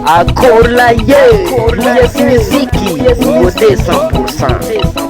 Acorlaie, Yes Musique, beauté 100%.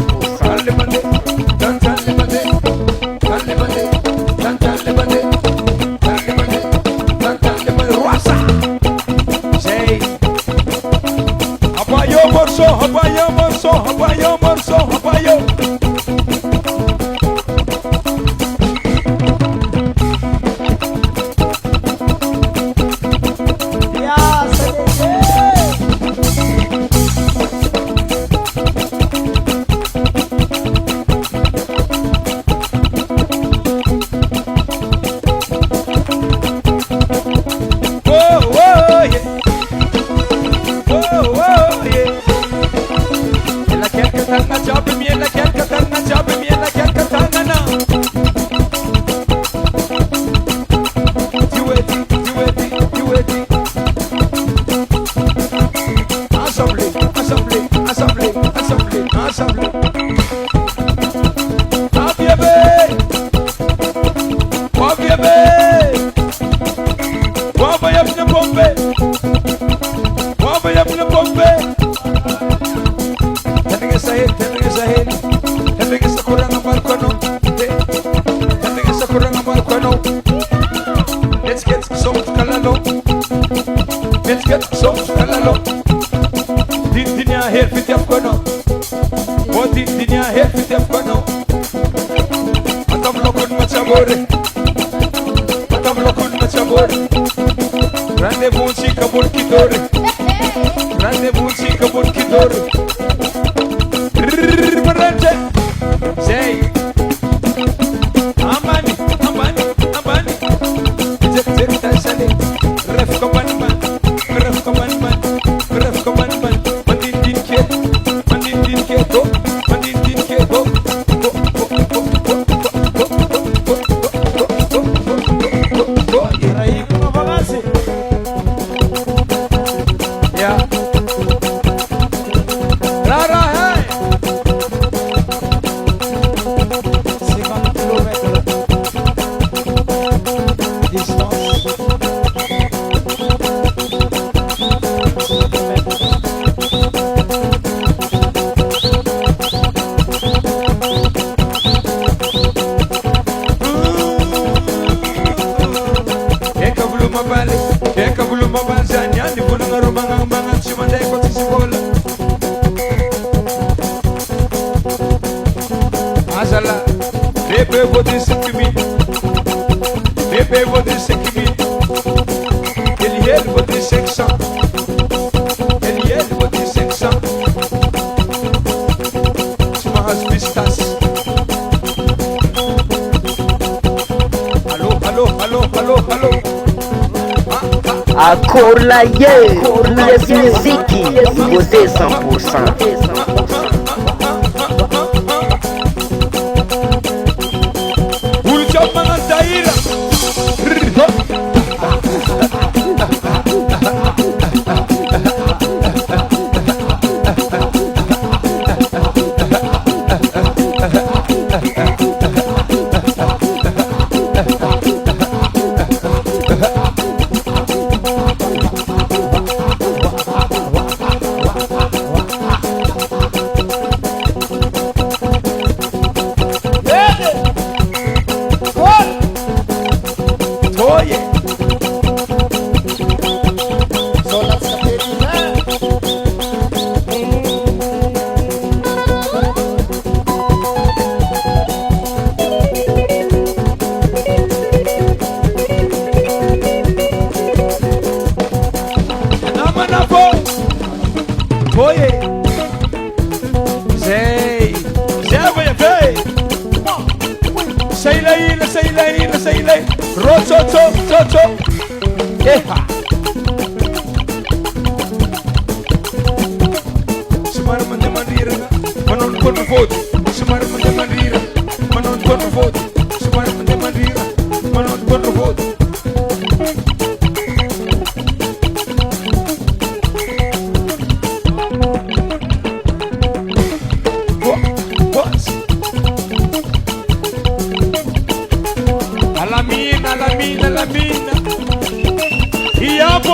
Acorlaie, Yes Musique, beauté 100%.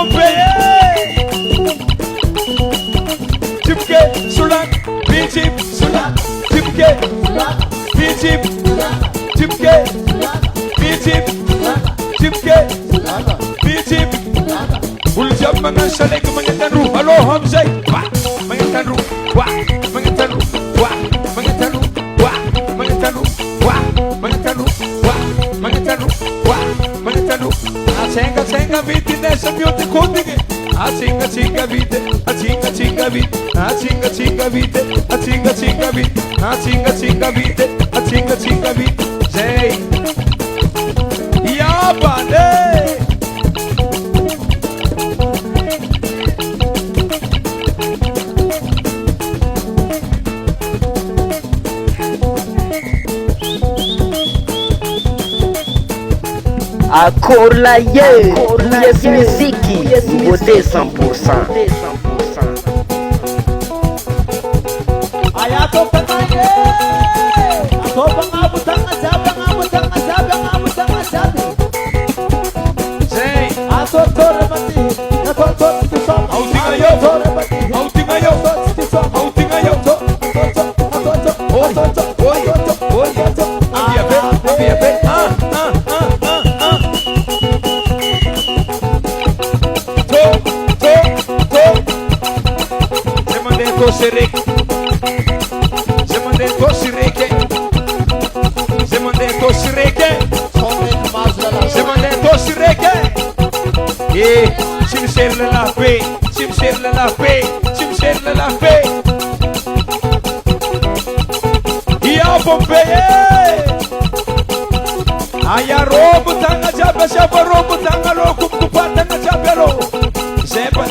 Pompeii. Tipke, Sulat, Bijip, Sulat, Tipke, Bijip, Tipke, Bijip, Tipke, Bijip. Uljab mga salik, mga tanru, halo Hamzay, wah, mga tanru, wah, mga tanru, wah, mga tanru, wah, mga tanru, wah, mga tanru, wah, mga tanru, wah, mga tanru. Asenga vite nessa beauty coding. Asinga vite, asinga vite, asinga vite, asinga vite, asinga vite, asinga vite. Zay, Yabane. Akorlaye, yes muziki, beauté 100%. Ayato panaye, ako pangabutang asabi. Zay, Ato tore mati, ako to som. Autingayo, Autingayo, Autingayo. Oi, Abia be, Simsele la paix. Ia Pompeii. Aya robo tanga jaba robo tanga lo kupata na jaba lo. Zeba.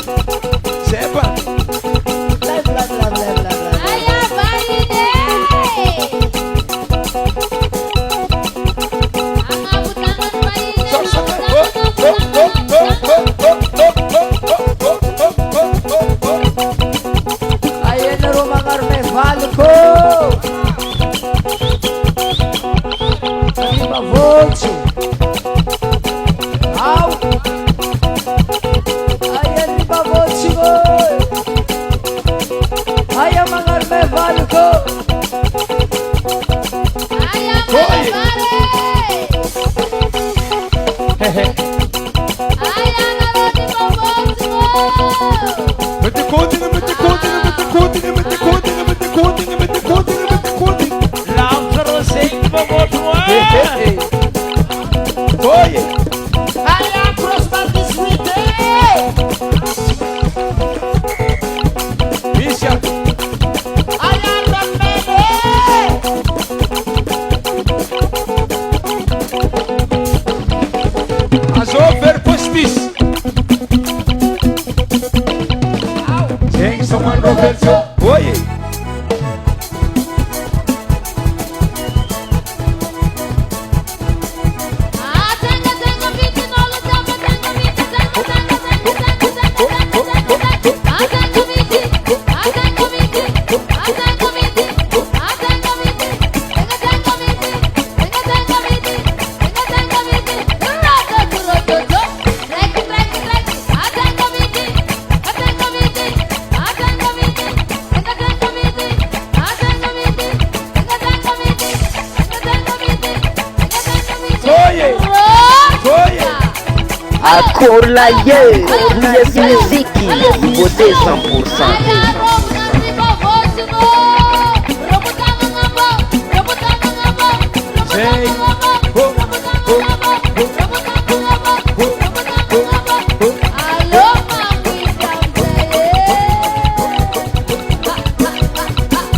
Akorlaye, yes muziki, beauté 100%.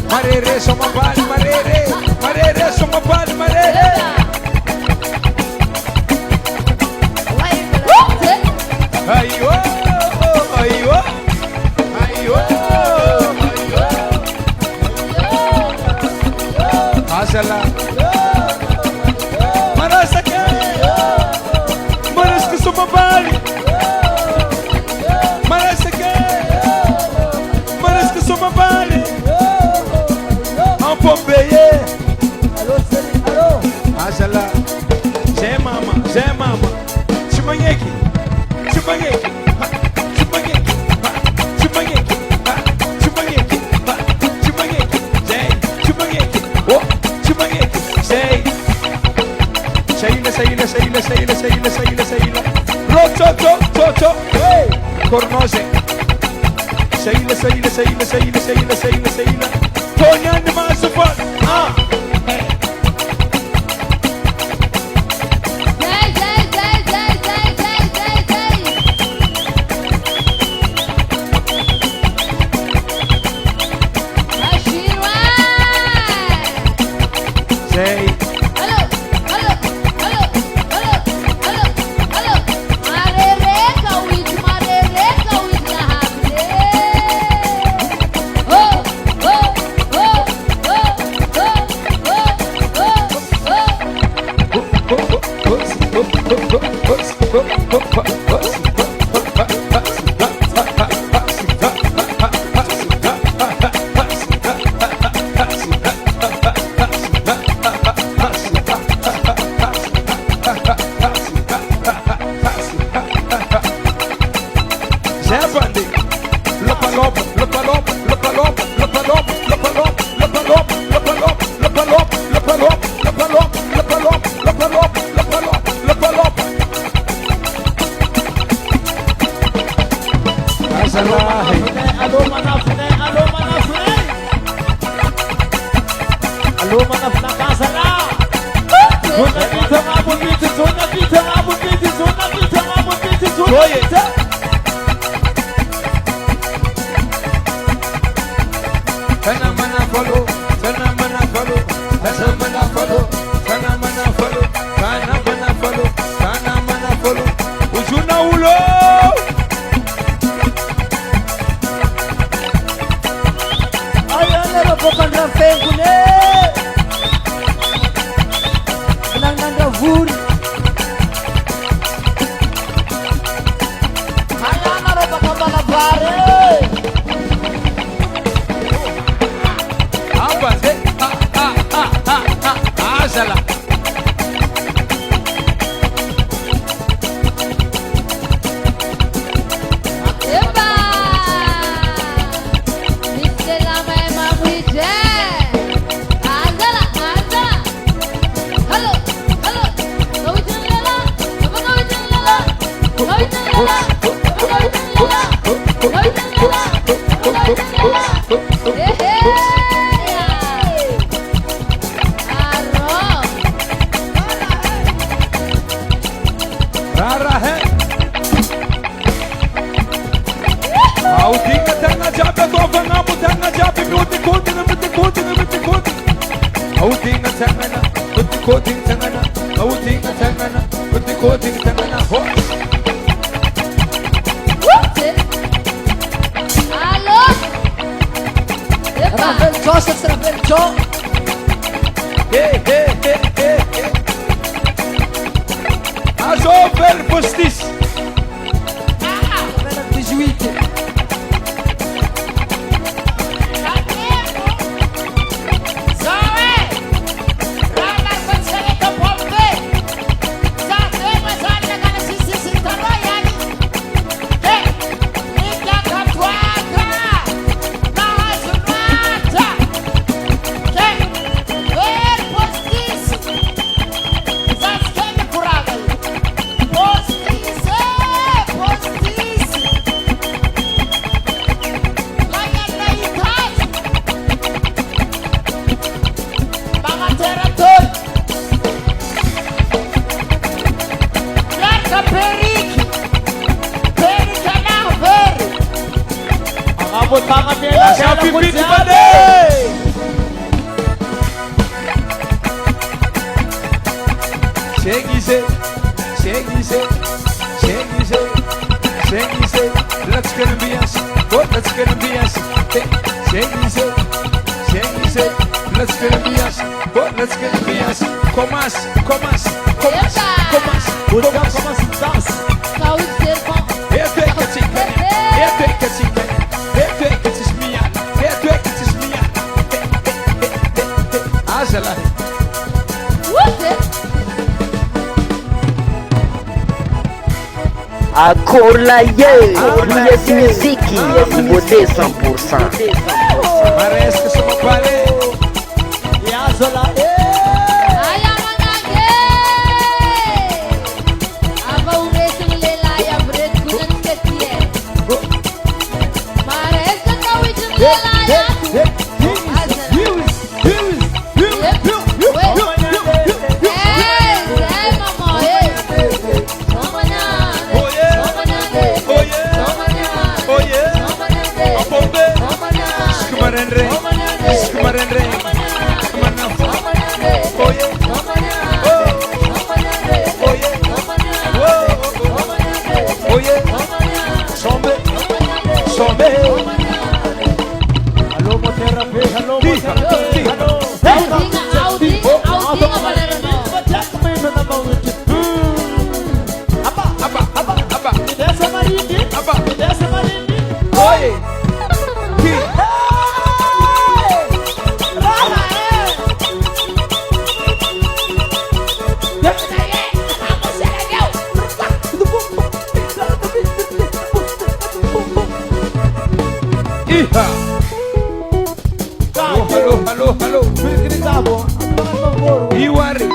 Marere, soma vale, marere, soma vale, marere. Asala. Marasa que, maras que soma vale. Marasa que, maras que soma vale. En Pompeii. Asala. Zé mama. Chimangeki. Cho. Hey, Cornose. Seila. Tonya ni masufan. Acorlaie, Luiz Music, beauté 100%. Parece que sou uma palha. Aba uresu lela ya Halo. Iwari.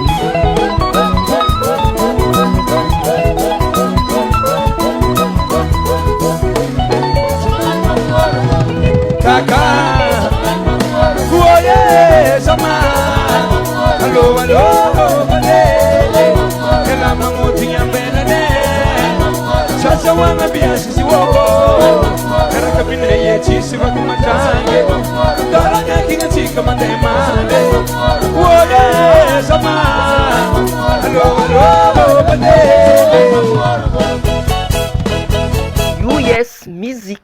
Kaka. Kuoye sama. Halo. Kela manguti ambelane. Sasa wana biasa si woko. Kara kapine ye chisi wakumatange. Daranga kinga chika mandemane. Kuoye sama. Halo, bade. US Music.